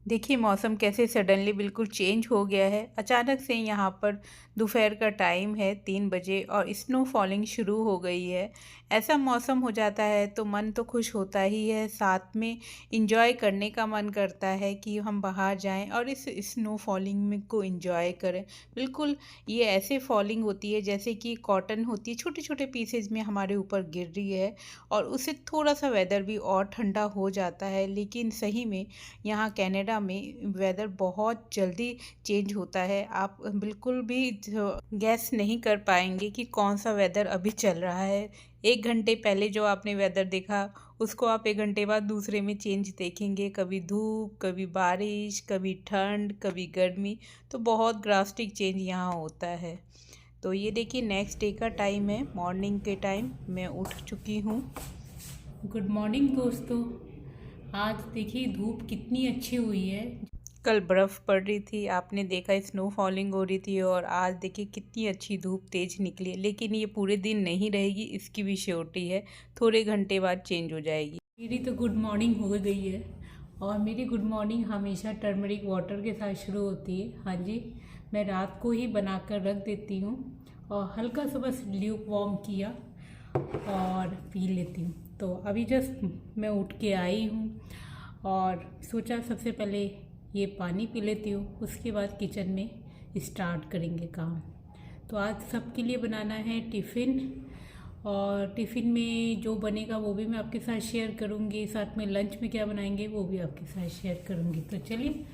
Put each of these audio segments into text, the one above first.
देखिए मौसम कैसे सडनली बिल्कुल चेंज हो गया है। अचानक से यहाँ पर दोपहर का टाइम है 3 बजे और स्नो फॉलिंग शुरू हो गई है। ऐसा मौसम हो जाता है तो मन तो खुश होता ही है, साथ में इंजॉय करने का मन करता है कि हम बाहर जाएं और इस स्नो फॉलिंग में को इंजॉय करें। बिल्कुल ये ऐसे फॉलिंग होती है जैसे कि कॉटन होती है, छोटे छोटे पीसेज में हमारे ऊपर गिर रही है और उससे थोड़ा सा वेदर भी और ठंडा हो जाता है। लेकिन सही में यहाँ कनाडा में वेदर बहुत जल्दी चेंज होता है। आप बिल्कुल भी गैस नहीं कर पाएंगे कि कौन सा वेदर अभी चल रहा है। 1 घंटे पहले जो आपने वेदर देखा उसको आप 1 घंटे बाद दूसरे में चेंज देखेंगे, कभी धूप, कभी बारिश, कभी ठंड, कभी गर्मी। तो बहुत ड्रास्टिक चेंज यहाँ होता है। तो ये देखिए नेक्स्ट डे का टाइम है, मॉर्निंग के टाइम मैं उठ चुकी हूँ। गुड मॉर्निंग दोस्तों। आज देखिए धूप कितनी अच्छी हुई है। कल बर्फ़ पड़ रही थी, आपने देखा स्नो फॉलिंग हो रही थी, और आज देखिए कितनी अच्छी धूप तेज़ निकली है। लेकिन ये पूरे दिन नहीं रहेगी, इसकी भी श्योरिटी है, थोड़े घंटे बाद चेंज हो जाएगी। मेरी तो गुड मॉर्निंग हो गई है और मेरी गुड मॉर्निंग हमेशा टर्मरिक वाटर के साथ शुरू होती है। हाँ जी, मैं रात को ही बना कर रख देती हूँ और हल्का सा बस ल्यूक वार्म किया और पी लेती हूँ। तो अभी जस्ट मैं उठ के आई हूँ और सोचा सबसे पहले ये पानी पी लेती हूँ, उसके बाद किचन में स्टार्ट करेंगे काम। तो आज सबके लिए बनाना है टिफ़िन, और टिफ़िन में जो बनेगा वो भी मैं आपके साथ शेयर करूँगी, साथ में लंच में क्या बनाएंगे वो भी आपके साथ शेयर करूँगी। तो चलिए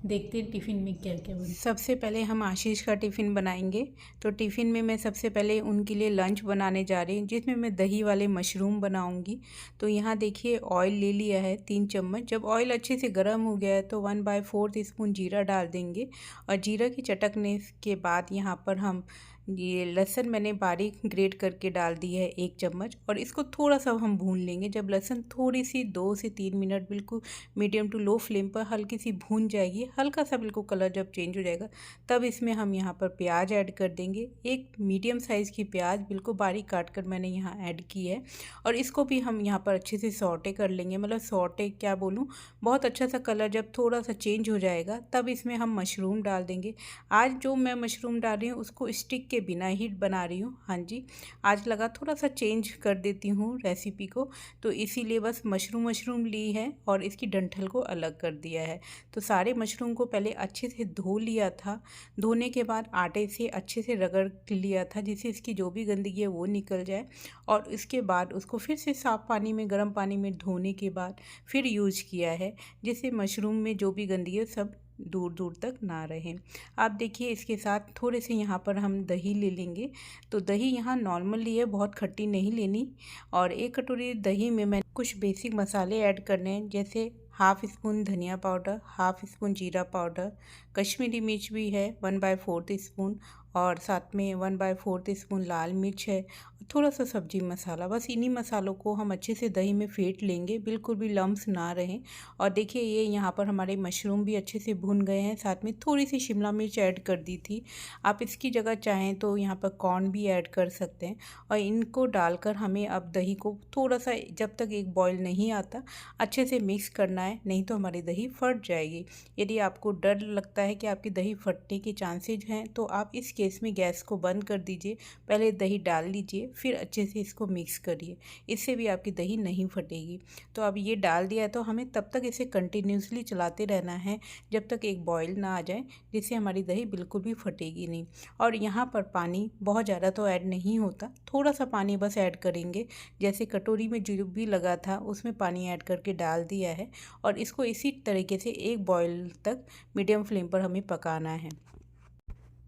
देखते हैं टिफ़िन में क्या क्या बने। सबसे पहले हम आशीष का टिफ़िन बनाएंगे। तो टिफ़िन में मैं सबसे पहले उनके लिए लंच बनाने जा रही हूँ, जिसमें मैं दही वाले मशरूम बनाऊंगी। तो यहाँ देखिए ऑयल ले लिया है 3 चम्मच। जब ऑयल अच्छे से गर्म हो गया है तो 1/4 स्पून जीरा डाल देंगे, और जीरा की चटकने के बाद यहाँ पर हम ये लहसुन मैंने बारीक ग्रेट करके डाल दी है 1 चम्मच, और इसको थोड़ा सा हम भून लेंगे। जब लहसुन थोड़ी सी 2 से 3 मिनट बिल्कुल मीडियम टू लो फ्लेम पर हल्की सी भून जाएगी, हल्का सा बिल्कुल कलर जब चेंज हो जाएगा, तब इसमें हम यहाँ पर प्याज ऐड कर देंगे। एक मीडियम साइज़ की प्याज बिल्कुल बारीक काट कर मैंने यहाँ ऐड की है, और इसको भी हम यहाँ पर अच्छे से सौटे कर लेंगे। मतलब सौटे क्या बोलूँ, बहुत अच्छा सा कलर जब थोड़ा सा चेंज हो जाएगा तब इसमें हम मशरूम डाल देंगे। आज जो मैं मशरूम डाल रही हूँ उसको स्टिक के बिना ही बना रही हूँ। हाँ जी, आज लगा थोड़ा सा चेंज कर देती हूँ रेसिपी को, तो इसीलिए बस मशरूम ली है और इसकी डंठल को अलग कर दिया है। तो सारे मशरूम को पहले अच्छे से धो लिया था, धोने के बाद आटे से अच्छे से रगड़ लिया था, जिससे इसकी जो भी गंदगी है वो निकल जाए। और इसके बाद उसको फिर से साफ़ पानी में, गर्म पानी में धोने के बाद फिर यूज किया है, जिससे मशरूम में जो भी गंदगी है सब दूर दूर तक ना रहे। आप देखिए इसके साथ थोड़े से यहाँ पर हम दही ले लेंगे। तो दही यहाँ नॉर्मल ली है, बहुत खट्टी नहीं लेनी। और 1 कटोरी दही में मैं कुछ बेसिक मसाले ऐड करने हैं, जैसे हाफ़ स्पून धनिया पाउडर, हाफ़ स्पून जीरा पाउडर, कश्मीरी मिर्च भी है 1/4 स्पून, और साथ में 1/4 स्पून लाल मिर्च है, और थोड़ा सा सब्जी मसाला। बस इन्हीं मसालों को हम अच्छे से दही में फेंट लेंगे, बिल्कुल भी लम्स ना रहें। और देखिए ये यहाँ पर हमारे मशरूम भी अच्छे से भुन गए हैं, साथ में थोड़ी सी शिमला मिर्च ऐड कर दी थी। आप इसकी जगह चाहें तो यहाँ पर कॉर्न भी ऐड कर सकते हैं। और इनको डालकर हमें अब दही को थोड़ा सा, जब तक एक बॉयल नहीं आता, अच्छे से मिक्स करना है, नहीं तो हमारी दही फट जाएगी। यदि आपको डर लगता है कि आपकी दही फटने के चांसेज हैं तो आप इस केस में गैस को बंद कर दीजिए, पहले दही डाल लीजिए, फिर अच्छे से इसको मिक्स करिए, इससे भी आपकी दही नहीं फटेगी। तो अब ये डाल दिया तो हमें तब तक इसे कंटिन्यूसली चलाते रहना है जब तक एक बॉयल ना आ जाए, जिससे हमारी दही बिल्कुल भी फटेगी नहीं। और यहाँ पर पानी बहुत ज़्यादा तो ऐड नहीं होता, थोड़ा सा पानी बस ऐड करेंगे, जैसे कटोरी में जो भी लगा था उसमें पानी ऐड करके डाल दिया है। और इसको इसी तरीके से एक बॉयल तक मीडियम फ्लेम पर हमें पकाना है।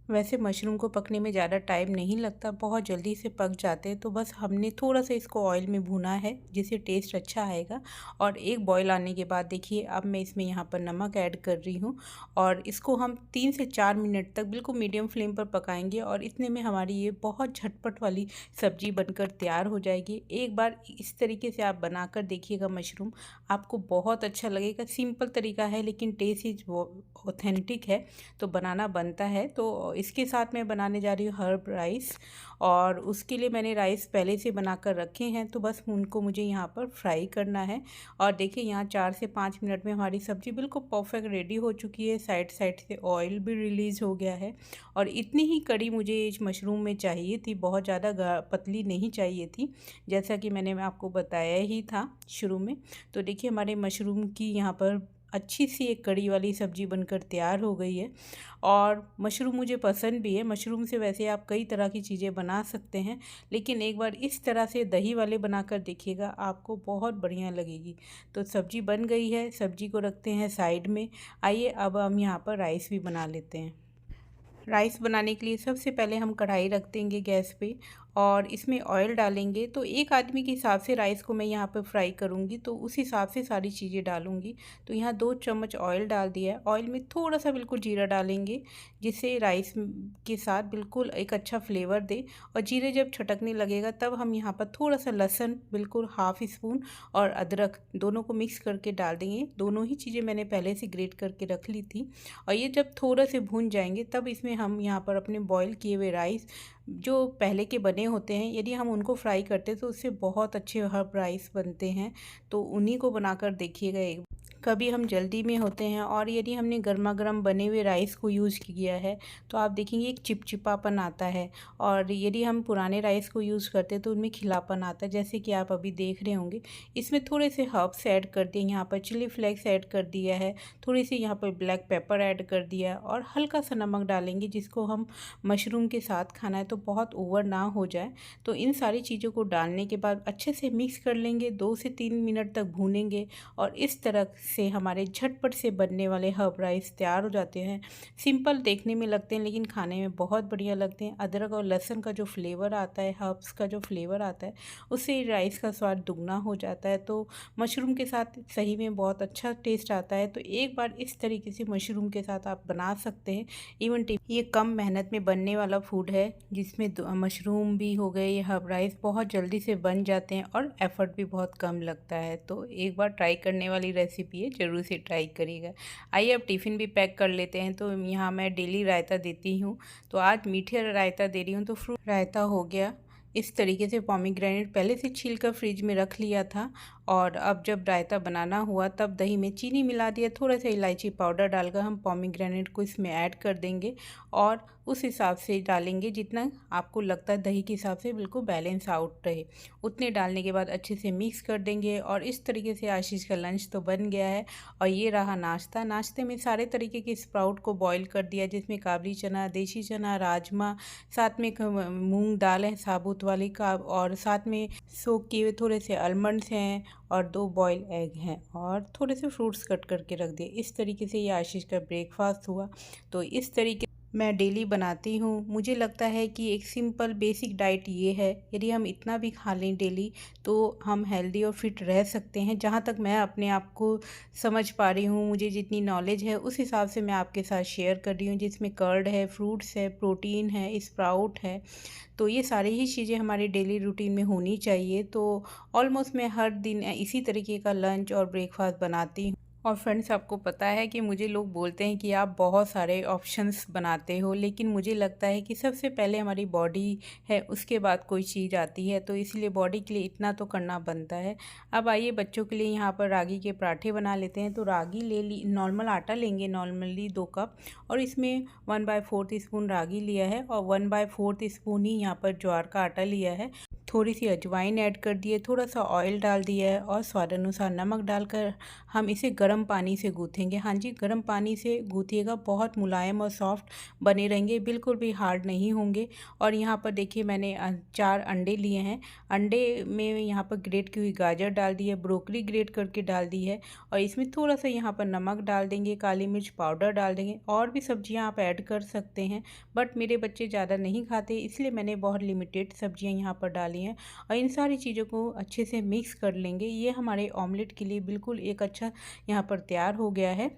वैसे मशरूम को पकने में ज़्यादा टाइम नहीं लगता, बहुत जल्दी से पक जाते हैं। तो बस हमने थोड़ा सा इसको ऑयल में भुना है, जिससे टेस्ट अच्छा आएगा। और एक बॉयल आने के बाद देखिए अब मैं इसमें यहाँ पर नमक ऐड कर रही हूँ, और इसको हम 3 से 4 मिनट तक बिल्कुल मीडियम फ्लेम पर पकाएंगे, और इतने में हमारी ये बहुत झटपट वाली सब्जी बनकर तैयार हो जाएगी। एक बार इस तरीके से आप बनाकर देखिएगा मशरूम, आपको बहुत अच्छा लगेगा। सिंपल तरीका है लेकिन टेस्ट इज ऑथेंटिक है, तो बनाना बनता है। तो और इसके साथ मैं बनाने जा रही हूँ हर्ब राइस, और उसके लिए मैंने राइस पहले से बना कर रखे हैं, तो बस उनको मुझे यहाँ पर फ्राई करना है। और देखिए यहाँ 4 से 5 मिनट में हमारी सब्ज़ी बिल्कुल परफेक्ट रेडी हो चुकी है। साइड साइड से ऑयल भी रिलीज़ हो गया है, और इतनी ही कड़ी मुझे इस मशरूम में चाहिए थी, बहुत ज़्यादा पतली नहीं चाहिए थी, जैसा कि मैंने आपको बताया ही था शुरू में। तो देखिए हमारे मशरूम की यहाँ पर अच्छी सी एक कड़ी वाली सब्ज़ी बनकर तैयार हो गई है। और मशरूम मुझे पसंद भी है। मशरूम से वैसे आप कई तरह की चीज़ें बना सकते हैं, लेकिन एक बार इस तरह से दही वाले बनाकर देखिएगा, आपको बहुत बढ़िया लगेगी। तो सब्ज़ी बन गई है, सब्ज़ी को रखते हैं साइड में। आइए अब हम यहाँ पर राइस भी बना लेते हैं। राइस बनाने के लिए सबसे पहले हम कढ़ाई रख देंगे गैस पे, और इसमें ऑयल डालेंगे। तो एक आदमी के हिसाब से राइस को मैं यहाँ पर फ्राई करूँगी, तो उस हिसाब से सारी चीज़ें डालूँगी। तो यहाँ 2 चम्मच ऑयल डाल दिया है। ऑयल में थोड़ा सा बिल्कुल जीरा डालेंगे, जिससे राइस के साथ बिल्कुल एक अच्छा फ्लेवर दे। और जीरे जब छटकने लगेगा तब हम यहाँ पर थोड़ा सा लहसुन बिल्कुल हाफ़ स्पून और अदरक दोनों को मिक्स करके डाल देंगे। दोनों ही चीज़ें मैंने पहले से ग्रेट करके रख ली थी। और ये जब थोड़ा से भून जाएंगे तब इसमें हम यहाँ पर अपने बॉईल किए हुए राइस जो पहले के बने होते हैं, यदि हम उनको फ्राई करते तो उससे बहुत अच्छे हर्ब राइस बनते हैं। तो उन्हीं को बनाकर देखिएगा एक। कभी हम जल्दी में होते हैं और यदि हमने गर्मा गर्म बने हुए राइस को यूज़ किया है तो आप देखेंगे एक चिपचिपापन आता है, और यदि हम पुराने राइस को यूज़ करते हैं तो उनमें खिलापन आता है, जैसे कि आप अभी देख रहे होंगे। इसमें थोड़े से हर्ब्स ऐड कर दिए, यहाँ पर चिली फ्लेक्स ऐड कर दिया है, थोड़ी सी यहाँ पर ब्लैक पेपर ऐड कर दिया, और हल्का सा नमक डालेंगे, जिसको हम मशरूम के साथ खाना है तो बहुत ओवर ना हो जाए। तो इन सारी चीज़ों को डालने के बाद अच्छे से मिक्स कर लेंगे, 2 से 3 मिनट तक भूनेंगे, और इस तरह से हमारे झटपट से बनने वाले हर्ब राइस तैयार हो जाते हैं। सिंपल देखने में लगते हैं लेकिन खाने में बहुत बढ़िया लगते हैं। अदरक और लहसुन का जो फ्लेवर आता है, हर्ब्स का जो फ्लेवर आता है, उससे राइस का स्वाद दुगना हो जाता है। तो मशरूम के साथ सही में बहुत अच्छा टेस्ट आता है। तो एक बार इस तरीके से मशरूम के साथ आप बना सकते हैं। इवन ये कम मेहनत में बनने वाला फूड है, जिसमें मशरूम भी हो गए, हर्ब राइस बहुत जल्दी से बन जाते हैं और एफर्ट भी बहुत कम लगता है। तो एक बार ट्राई करने वाली रेसिपी है, ज़रूर से ट्राई करिएगा। आइए अब टिफ़िन भी पैक कर लेते हैं। तो यहाँ मैं डेली रायता देती हूँ, तो आज मीठे रायता दे रही हूँ। तो फ्रूट रायता हो गया इस तरीके से। पोमीग्रेनेट पहले से छील कर फ्रिज में रख लिया था, और अब जब रायता बनाना हुआ तब दही में चीनी मिला दिया, थोड़ा सा इलायची पाउडर डालकर हम पोमीग्रेनेट को इसमें ऐड कर देंगे, और उस हिसाब से डालेंगे जितना आपको लगता है दही के हिसाब से बिल्कुल बैलेंस आउट रहे, उतने डालने के बाद अच्छे से मिक्स कर देंगे। और इस तरीके से आशीष का लंच तो बन गया है। और ये रहा नाश्ता। नाश्ते में सारे तरीके के स्प्राउट को बॉईल कर दिया, जिसमें काबली चना, देसी चना, राजमा, साथ में मूंग दाल है साबुत वाली का, और साथ में सोक किए हुए थोड़े से आलमंड्स हैं, और 2 बॉयल एग हैं, और थोड़े से फ्रूट्स कट करके रख दिए। इस तरीके से ये आशीष का ब्रेकफास्ट हुआ। तो इस तरीके मैं डेली बनाती हूँ। मुझे लगता है कि एक सिंपल बेसिक डाइट ये है, यदि हम इतना भी खा लें डेली तो हम हेल्दी और फिट रह सकते हैं। जहाँ तक मैं अपने आप को समझ पा रही हूँ, मुझे जितनी नॉलेज है उस हिसाब से मैं आपके साथ शेयर कर रही हूँ, जिसमें कर्ड है, फ्रूट्स है, प्रोटीन है, स्प्राउट है। तो ये सारी ही चीज़ें हमारी डेली रूटीन में होनी चाहिए। तो ऑलमोस्ट मैं हर दिन इसी तरीके का लंच और ब्रेकफास्ट बनाती हूँ। और फ्रेंड्स, आपको पता है कि मुझे लोग बोलते हैं कि आप बहुत सारे ऑप्शंस बनाते हो, लेकिन मुझे लगता है कि सबसे पहले हमारी बॉडी है, उसके बाद कोई चीज़ आती है। तो इसलिए बॉडी के लिए इतना तो करना बनता है। अब आइए बच्चों के लिए यहाँ पर रागी के पराठे बना लेते हैं। तो रागी ले ली, नॉर्मल आटा लेंगे, नॉर्मली 2 कप, और इसमें 1/4 स्पून रागी लिया है, और 1/4 स्पून ही यहाँ पर ज्वार का आटा लिया है। थोड़ी सी अजवाइन ऐड कर दिए, थोड़ा सा ऑयल डाल दिया है, और स्वाद अनुसार नमक डालकर हम इसे गर्म पानी से गूँथेंगे। हाँ जी, गर्म पानी से गूँथिएगा, बहुत मुलायम और सॉफ्ट बने रहेंगे, बिल्कुल भी हार्ड नहीं होंगे। और यहाँ पर देखिए मैंने 4 अंडे लिए हैं। अंडे में यहाँ पर ग्रेट की हुई गाजर डाल दी है, ब्रोकली ग्रेट करके डाल दी है, और इसमें थोड़ा सा यहाँ पर नमक डाल देंगे, काली मिर्च पाउडर डाल देंगे। और भी सब्जियाँ आप ऐड कर सकते हैं, बट मेरे बच्चे ज़्यादा नहीं खाते, इसलिए मैंने बहुत लिमिटेड सब्जियाँ यहाँ पर डाली हैं। और इन सारी चीज़ों को अच्छे से मिक्स कर लेंगे। ये हमारे ऑमलेट के लिए बिल्कुल एक अच्छा यहाँ पर तैयार हो गया है।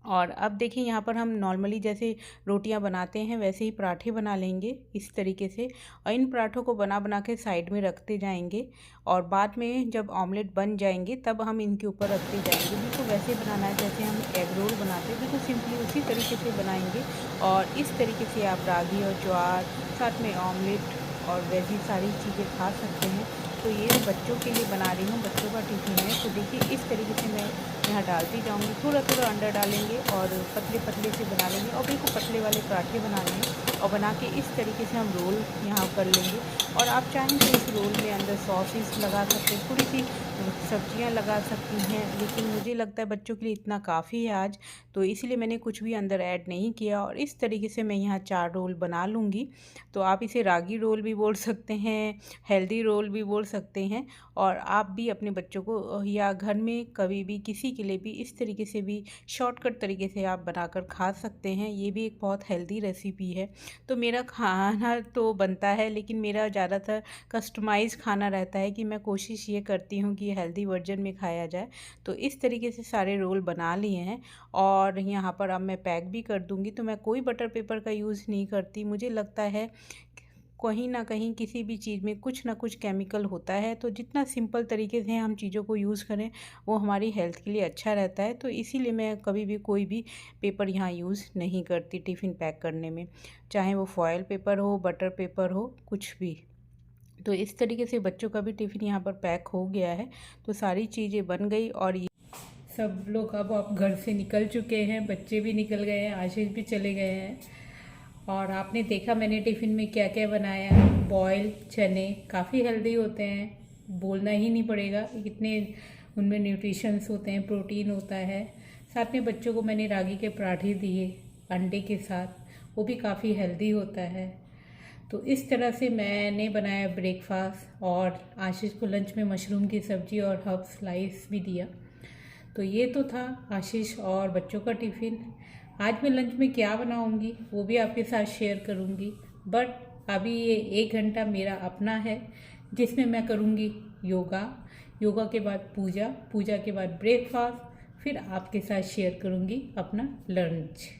और अब देखिए यहाँ पर हम नॉर्मली जैसे रोटियां बनाते हैं वैसे ही पराठे बना लेंगे इस तरीके से, और इन पराठों को बना बना के साइड में रखते जाएंगे, और बाद में जब ऑमलेट बन जाएंगे तब हम इनके ऊपर रखते जाएंगे। बिल्कुल वैसे बनाना है जैसे हम एग रोल बनाते हैं, बिल्कुल सिंपली उसी तरीके से बनाएंगे। और इस तरीके से आप रागी और ज्वार साथ में ऑमलेट और वेजी सारी चीज़ें खा सकते हैं। तो ये बच्चों के लिए बना रही हूँ, बच्चों का टिफ़िन है। तो देखिए इस तरीके से मैं यहाँ डालती जाऊँगी, थोड़ा थोड़ा अंडा डालेंगे और पतले पतले से बना लेंगे और बिल्कुल पतले वाले पराठे बना लेंगे और बना के इस तरीके से हम रोल यहाँ कर लेंगे। और आप चाहें तो इस रोल में अंदर सॉसेस लगा सकते हैं, थोड़ी सी सब्जियां लगा सकती हैं, लेकिन मुझे लगता है बच्चों के लिए इतना काफ़ी है आज, तो इसलिए मैंने कुछ भी अंदर ऐड नहीं किया। और इस तरीके से मैं यहाँ 4 रोल बना लूँगी। तो आप इसे रागी रोल भी बोल सकते हैं, हेल्दी रोल भी बोल सकते हैं। और आप भी अपने बच्चों को या घर में कभी भी किसी के लिए भी इस तरीके से भी शॉर्टकट तरीके से आप बनाकर खा सकते हैं। ये भी एक बहुत हेल्दी रेसिपी है। तो मेरा खाना तो बनता है, लेकिन मेरा ज़्यादातर कस्टमाइज़ खाना रहता है कि मैं कोशिश ये करती हूँ कि हेल्दी वर्जन में खाया जाए। तो इस तरीके से सारे रोल बना लिए हैं और यहाँ पर अब मैं पैक भी कर दूँगी। तो मैं कोई बटर पेपर का यूज़ नहीं करती, मुझे लगता है कहीं ना कहीं किसी भी चीज़ में कुछ ना कुछ केमिकल होता है। तो जितना सिंपल तरीके से हम चीज़ों को यूज़ करें वो हमारी हेल्थ के लिए अच्छा रहता है। तो इसीलिए मैं कभी भी कोई भी पेपर यहाँ यूज़ नहीं करती टिफ़िन पैक करने में, चाहे वो फॉयल पेपर हो, बटर पेपर हो, कुछ भी। तो इस तरीके से बच्चों का भी टिफ़िन यहाँ पर पैक हो गया है। तो सारी चीज़ें बन गई और सब लोग अब आप घर से निकल चुके हैं, बच्चे भी निकल गए हैं, आशीष भी चले गए हैं। और आपने देखा मैंने टिफ़िन में क्या क्या बनाया। बॉयल चने काफ़ी हेल्दी होते हैं, बोलना ही नहीं पड़ेगा कितने उनमें न्यूट्रिशंस होते हैं, प्रोटीन होता है। साथ में बच्चों को मैंने रागी के पराठे दिए अंडे के साथ, वो भी काफ़ी हेल्दी होता है। तो इस तरह से मैंने बनाया ब्रेकफास्ट। और आशीष को लंच में मशरूम की सब्ज़ी और हर्ब स्लाइस भी दिया। तो ये तो था आशीष और बच्चों का टिफ़िन। आज मैं लंच में क्या बनाऊंगी वो भी आपके साथ शेयर करूंगी, बट अभी ये 1 घंटा मेरा अपना है जिसमें मैं करूंगी योगा, योगा के बाद पूजा, पूजा के बाद ब्रेकफास्ट, फिर आपके साथ शेयर करूंगी अपना लंच।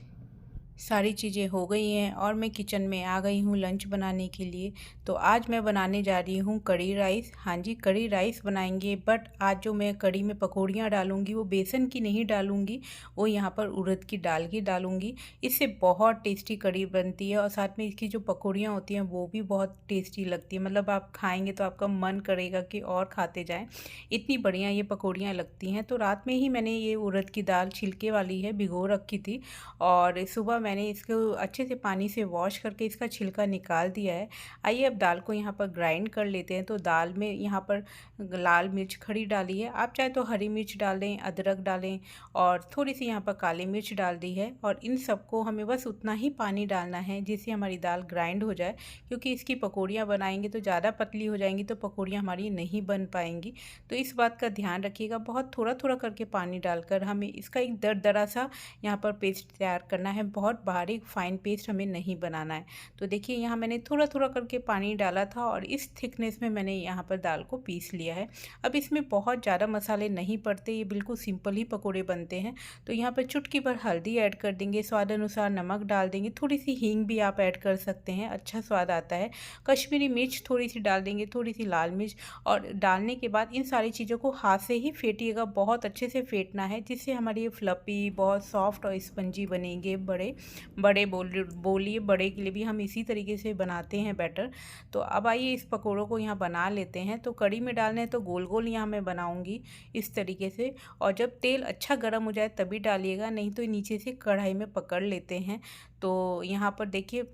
सारी चीज़ें हो गई हैं और मैं किचन में आ गई हूँ लंच बनाने के लिए। तो आज मैं बनाने जा रही हूँ कढ़ी राइस। हाँ जी, कढ़ी राइस बनाएंगे, बट आज जो मैं कढ़ी में पकौड़ियाँ डालूँगी वो बेसन की नहीं डालूँगी, वो यहाँ पर उड़द की दाल की डालूँगी। इससे बहुत टेस्टी कढ़ी बनती है और साथ में इसकी जो पकौड़ियाँ होती हैं वो भी बहुत टेस्टी लगती है। मतलब आप खाएँगे तो आपका मन करेगा कि और खाते जाएँ, इतनी बढ़िया ये पकौड़ियाँ लगती हैं। तो रात में ही मैंने ये उड़द की दाल छिलके वाली है भिगो रखी थी और सुबह मैंने इसको अच्छे से पानी से वॉश करके इसका छिलका निकाल दिया है। आइए अब दाल को यहाँ पर ग्राइंड कर लेते हैं। तो दाल में यहाँ पर लाल मिर्च खड़ी डाली है, आप चाहे तो हरी मिर्च डाल दें, अदरक डालें और थोड़ी सी यहाँ पर काली मिर्च डाल दी है। और इन सबको हमें बस उतना ही पानी डालना है जिससे हमारी दाल ग्राइंड हो जाए, क्योंकि इसकी पकौड़ियाँ बनाएंगे तो ज़्यादा पतली हो जाएंगी तो पकौड़ियाँ हमारी नहीं बन पाएंगी। तो इस बात का ध्यान रखिएगा, बहुत थोड़ा थोड़ा करके पानी डालकर हमें इसका एक दरदरा सा यहाँ पर पेस्ट तैयार करना है, बहुत बारीक फाइन पेस्ट हमें नहीं बनाना है। तो देखिए यहाँ मैंने थोड़ा थोड़ा करके पानी डाला था और इस थिकनेस में मैंने यहाँ पर दाल को पीस लिया है। अब इसमें बहुत ज़्यादा मसाले नहीं पड़ते, ये बिल्कुल सिंपल ही पकोड़े बनते हैं। तो यहाँ पर चुटकी भर हल्दी ऐड कर देंगे, स्वाद अनुसार नमक डाल देंगे, थोड़ी सी हींग भी आप ऐड कर सकते हैं, अच्छा स्वाद आता है। कश्मीरी मिर्च थोड़ी सी डाल देंगे, थोड़ी सी लाल मिर्च। और डालने के बाद इन सारी चीज़ों को हाथ से ही फेंटिएगा, बहुत अच्छे से फेंटना है जिससे हमारी ये फ्लपी बहुत सॉफ्ट और स्पंजी बनेंगे। बड़े बड़े बोलिए बड़े के लिए भी हम इसी तरीके से बनाते हैं बैटर। तो अब आइए इस पकौड़ों को यहाँ बना लेते हैं। तो कढ़ी में डालने हैं तो गोल गोल यहाँ मैं बनाऊंगी इस तरीके से। और जब तेल अच्छा गर्म हो जाए तभी डालिएगा, नहीं तो नीचे से कढ़ाई में पकड़ लेते हैं। तो यहाँ पर देखिए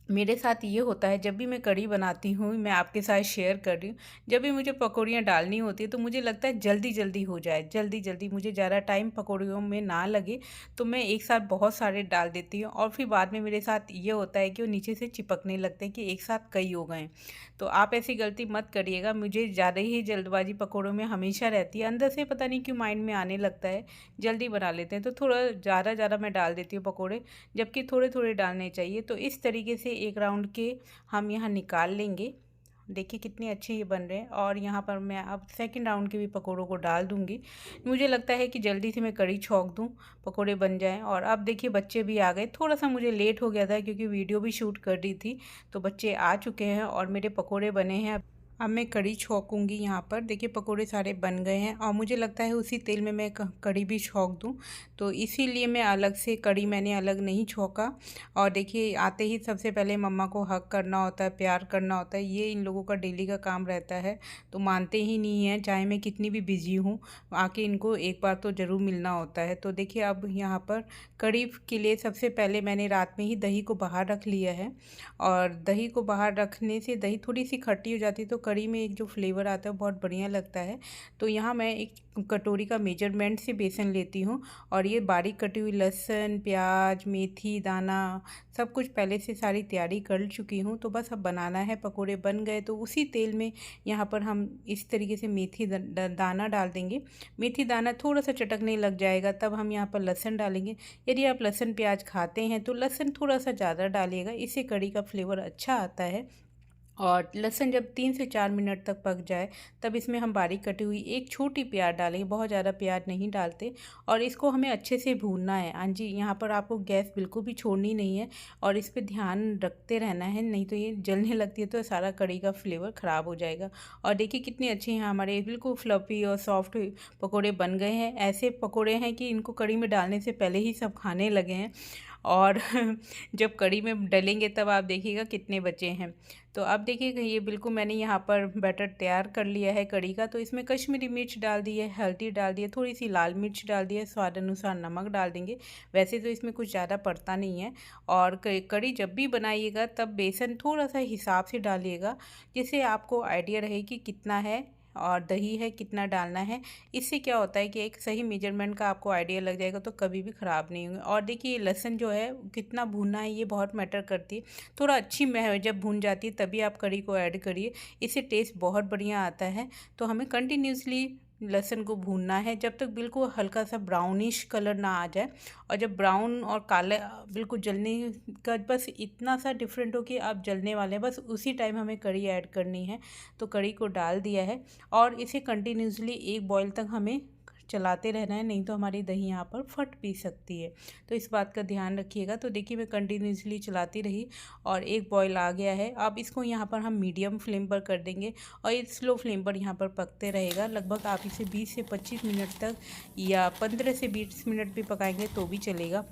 मेरे साथ ये होता है, जब भी मैं कढ़ी बनाती हूँ, मैं आपके साथ शेयर कर रही हूँ, जब भी मुझे पकौड़ियाँ डालनी होती है तो मुझे लगता है जल्दी जल्दी हो जाए, जल्दी जल्दी मुझे ज़्यादा टाइम पकौड़ियों में ना लगे, तो मैं एक साथ बहुत सारे डाल देती हूँ। और फिर बाद में मेरे साथ ये होता है कि वो नीचे से चिपकने लगते हैं कि एक साथ कई हो गए। तो आप ऐसी गलती मत करिएगा, मुझे ज़्यादा ही जल्दबाजी पकौड़ों में हमेशा रहती है, अंदर से पता नहीं क्यों माइंड में आने लगता है, जल्दी बना लेते हैं तो थोड़ा ज़्यादा मैं डाल देती हूँ पकौड़े, जबकि थोड़े थोड़े डालने चाहिए। तो इस तरीके से एक राउंड के हम यहाँ निकाल लेंगे। देखिए कितने अच्छे ये बन रहे हैं। और यहाँ पर मैं अब सेकंड राउंड के भी पकोड़ों को डाल दूँगी। मुझे लगता है कि जल्दी से मैं कढ़ी छौंक दूँ, पकोड़े बन जाएं। और अब देखिए बच्चे भी आ गए, थोड़ा सा मुझे लेट हो गया था क्योंकि वीडियो भी शूट कर रही थी। तो बच्चे आ चुके हैं और मेरे पकोड़े बने हैं। अब मैं कढ़ी छौंकूंगी यहाँ पर। देखिए पकोड़े सारे बन गए हैं और मुझे लगता है उसी तेल में मैं कढ़ी भी छौंक दूँ, तो इसीलिए मैं अलग से कढ़ी मैंने अलग नहीं छौंका। और देखिए आते ही सबसे पहले मम्मा को हग करना होता है, प्यार करना होता है, ये इन लोगों का डेली का काम रहता है, तो मानते ही नहीं हैं। चाहे मैं कितनी भी बिजी हूँ, आके इनको एक बार तो ज़रूर मिलना होता है। तो देखिए अब यहाँ पर कढ़ी के लिए सबसे पहले मैंने रात में ही दही को बाहर रख लिया है, और दही को बाहर रखने से दही थोड़ी सी खट्टी हो जाती है, तो कढ़ी में एक जो फ्लेवर आता है बहुत बढ़िया लगता है। तो यहाँ मैं एक कटोरी का मेजरमेंट से बेसन लेती हूँ, और ये बारीक कटी हुई लहसुन, प्याज, मेथी दाना सब कुछ पहले से सारी तैयारी कर चुकी हूँ। तो बस अब बनाना है। पकोड़े बन गए तो उसी तेल में यहाँ पर हम इस तरीके से मेथी दाना डाल देंगे। मेथी दाना थोड़ा सा चटकने लग जाएगा तब हम यहाँ पर लहसुन डालेंगे। यदि आप लहसुन प्याज खाते हैं तो लहसुन थोड़ा सा ज़्यादा डालिएगा, इससे कढ़ी का फ्लेवर अच्छा आता है। और लहसुन जब 3 से 4 मिनट तक पक जाए तब इसमें हम बारीक कटी हुई एक छोटी प्याज डालेंगे, बहुत ज़्यादा प्याज नहीं डालते, और इसको हमें अच्छे से भूनना है। हाँ जी, यहाँ पर आपको गैस बिल्कुल भी छोड़नी नहीं है और इस पर ध्यान रखते रहना है, नहीं तो ये जलने लगती है तो सारा कढ़ी का फ्लेवर ख़राब हो जाएगा। और देखिए कितने अच्छे हैं हमारे बिल्कुल फ्लफ़ी और सॉफ्ट पकौड़े बन गए हैं। ऐसे पकौड़े हैं कि इनको कढ़ी में डालने से पहले ही सब खाने लगे हैं, और जब कढ़ी में डलेंगे तब आप देखिएगा कितने बचे हैं। तो अब देखिएगा ये बिल्कुल मैंने यहाँ पर बैटर तैयार कर लिया है कढ़ी का। तो इसमें कश्मीरी मिर्च डाल दी है, हल्दी डाल दी है, थोड़ी सी लाल मिर्च डाल दी है, स्वाद अनुसार नमक डाल देंगे। वैसे तो इसमें कुछ ज़्यादा पड़ता नहीं है। और कढ़ी जब भी बनाइएगा तब बेसन थोड़ा सा हिसाब से डालिएगा, जिससे आपको आइडिया रहे कि कितना है और दही है कितना डालना है। इससे क्या होता है कि एक सही मेजरमेंट का आपको आइडिया लग जाएगा, तो कभी भी ख़राब नहीं होंगे। और देखिए लहसुन जो है कितना भूनना है ये बहुत मैटर करती है। थोड़ा अच्छी जब भून जाती है तभी आप कढ़ी को ऐड करिए, इससे टेस्ट बहुत बढ़िया आता है। तो हमें कंटिन्यूसली लहसुन को भूनना है जब तक बिल्कुल हल्का सा ब्राउनिश कलर ना आ जाए। और जब ब्राउन और काले बिल्कुल जलने का बस इतना सा डिफरेंट हो कि आप जलने वाले हैं, बस उसी टाइम हमें कढ़ी ऐड करनी है। तो कढ़ी को डाल दिया है और इसे कंटिन्यूसली एक बॉयल तक हमें चलाते रहना है, नहीं तो हमारी दही यहाँ पर फट भी सकती है। तो इस बात का ध्यान रखिएगा। तो देखिए मैं कंटिन्यूसली चलाती रही और एक बॉयल आ गया है। अब इसको यहाँ पर हम मीडियम फ्लेम पर कर देंगे और ये स्लो फ्लेम पर यहाँ पर पकते रहेगा। लगभग आप इसे 20 से 25 मिनट तक या 15 से 20 मिनट भी पकाएंगे तो भी चलेगा।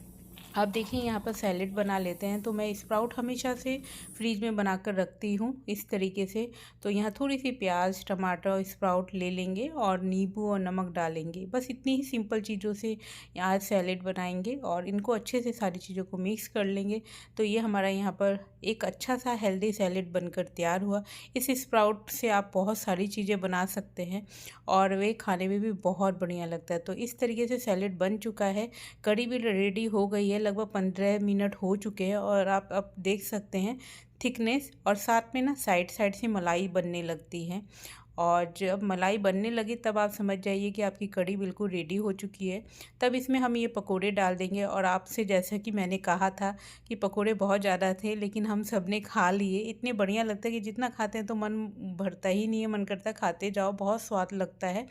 अब देखिए यहाँ पर सैलेड बना लेते हैं। तो मैं स्प्राउट हमेशा से फ्रीज में बना कर रखती हूँ इस तरीके से। तो यहाँ थोड़ी सी प्याज, टमाटर और स्प्राउट ले लेंगे और नींबू और नमक डालेंगे। बस इतनी ही सिंपल चीज़ों से यहाँ सैलेड बनाएंगे और इनको अच्छे से सारी चीज़ों को मिक्स कर लेंगे। तो ये हमारा यहाँ पर एक अच्छा सा हेल्दी सैलेड बनकर तैयार हुआ। इस स्प्राउट से आप बहुत सारी चीज़ें बना सकते हैं और वे खाने में भी बहुत बढ़िया लगता है। तो इस तरीके से सैलेड बन चुका है। कढ़ी भी रेडी हो गई है, लगभग 15 मिनट हो चुके हैं और आप अब देख सकते हैं थिकनेस, और साथ में ना साइड साइड से मलाई बनने लगती है। और जब मलाई बनने लगे तब आप समझ जाइए कि आपकी कढ़ी बिल्कुल रेडी हो चुकी है। तब इसमें हम ये पकोड़े डाल देंगे। और आपसे जैसा कि मैंने कहा था कि पकोड़े बहुत ज़्यादा थे लेकिन हम सब ने खा लिए। इतने बढ़िया लगता है कि जितना खाते हैं तो मन भरता ही नहीं है, मन करता है खाते जाओ, बहुत स्वाद लगता है।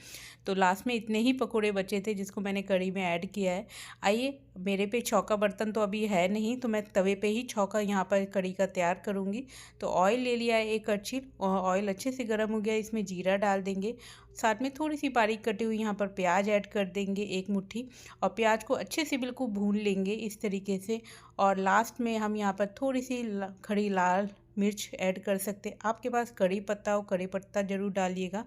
तो लास्ट में इतने ही पकोड़े बचे थे जिसको मैंने कढ़ी में ऐड किया है। आइए, मेरे पे छौका बर्तन तो अभी है नहीं, तो मैं तवे पे ही छौका यहाँ पर कढ़ी का तैयार करूँगी। तो ऑयल ले लिया है एक कड़छी, और ऑयल अच्छे से गर्म हो गया, इसमें जीरा डाल देंगे। साथ में थोड़ी सी बारीक कटी हुई यहाँ पर प्याज ऐड कर देंगे, एक मुट्ठी, और प्याज को अच्छे से बिल्कुल भून लेंगे इस तरीके से। और लास्ट में हम यहाँ पर थोड़ी सी खड़ी लाल मिर्च ऐड कर सकते हैं। आपके पास कड़ी पत्ता हो, कड़ी पत्ता ज़रूर डालिएगा,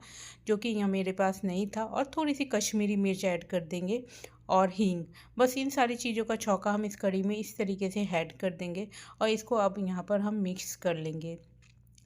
जो कि यहाँ मेरे पास नहीं था। और थोड़ी सी कश्मीरी मिर्च ऐड कर देंगे और हींग। बस इन सारी चीज़ों का छौंका हम इस कढ़ी में इस तरीके से ऐड कर देंगे और इसको अब यहाँ पर हम मिक्स कर लेंगे।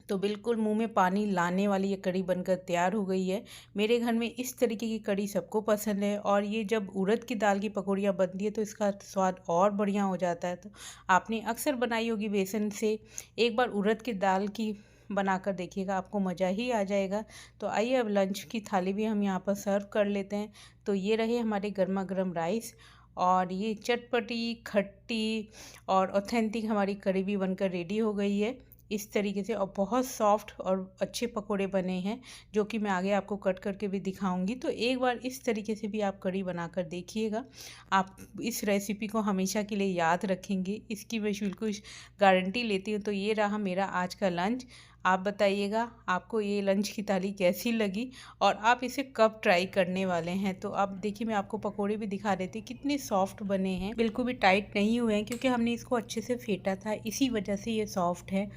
तो बिल्कुल मुंह में पानी लाने वाली ये कढ़ी बनकर तैयार हो गई है। मेरे घर में इस तरीके की कढ़ी सबको पसंद है, और ये जब उड़द की दाल की पकौड़ियाँ बनती है तो इसका स्वाद और बढ़िया हो जाता है। तो आपने अक्सर बनाई होगी बेसन से, एक बार उड़द की दाल की बनाकर देखिएगा, आपको मज़ा ही आ जाएगा। तो आइए अब लंच की थाली भी हम यहाँ पर सर्व कर लेते हैं। तो ये रहे हमारे गर्मा गर्म राइस, और ये चटपटी खट्टी और ऑथेंटिक हमारी कढ़ी भी बनकर रेडी हो गई है इस तरीके से। और बहुत सॉफ्ट और अच्छे पकोड़े बने हैं, जो कि मैं आगे आपको कट करके भी दिखाऊंगी। तो एक बार इस तरीके से भी आप कढ़ी बनाकर देखिएगा, आप इस रेसिपी को हमेशा के लिए याद रखेंगे, इसकी मैं बिल्कुल गारंटी लेती हूँ। तो ये रहा मेरा आज का लंच। आप बताइएगा आपको ये लंच की थाली कैसी लगी और आप इसे कब ट्राई करने वाले हैं। तो अब देखिए मैं आपको पकोड़े भी दिखा देती हूँ, कितने सॉफ्ट बने हैं, बिल्कुल भी टाइट नहीं हुए हैं क्योंकि हमने इसको अच्छे से फेंटा था, इसी वजह से ये सॉफ्ट है।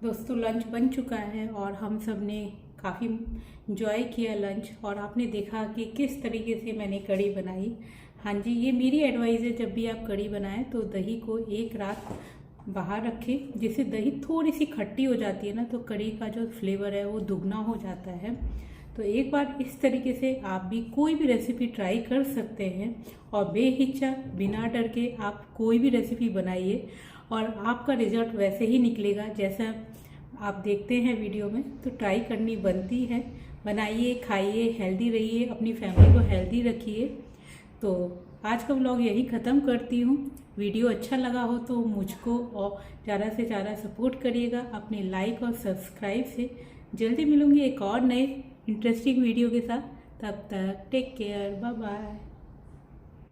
दोस्तों लंच बन चुका है और हम सब ने काफ़ी इंजॉय किया लंच, और आपने देखा कि किस तरीके से मैंने कढ़ी बनाई। हाँ जी, ये मेरी एडवाइस है, जब भी आप कढ़ी बनाएं तो दही को एक रात बाहर रखें, जिससे दही थोड़ी सी खट्टी हो जाती है ना, तो कढ़ी का जो फ्लेवर है वो दुगना हो जाता है। तो एक बार इस तरीके से आप भी कोई भी रेसिपी ट्राई कर सकते हैं और बेहिचक बिना डर के आप कोई भी रेसिपी बनाइए और आपका रिजल्ट वैसे ही निकलेगा जैसा आप देखते हैं वीडियो में। तो ट्राई करनी बनती है, बनाइए, खाइए, हेल्दी रहिए, अपनी फैमिली को हेल्दी रखिए। तो आज का व्लॉग यही ख़त्म करती हूँ। वीडियो अच्छा लगा हो तो मुझको और ज़्यादा से ज़्यादा सपोर्ट करिएगा अपने लाइक और सब्सक्राइब से। जल्दी मिलूँगी एक और नए इंटरेस्टिंग वीडियो के साथ, तब तक टेक केयर, बाय बाय।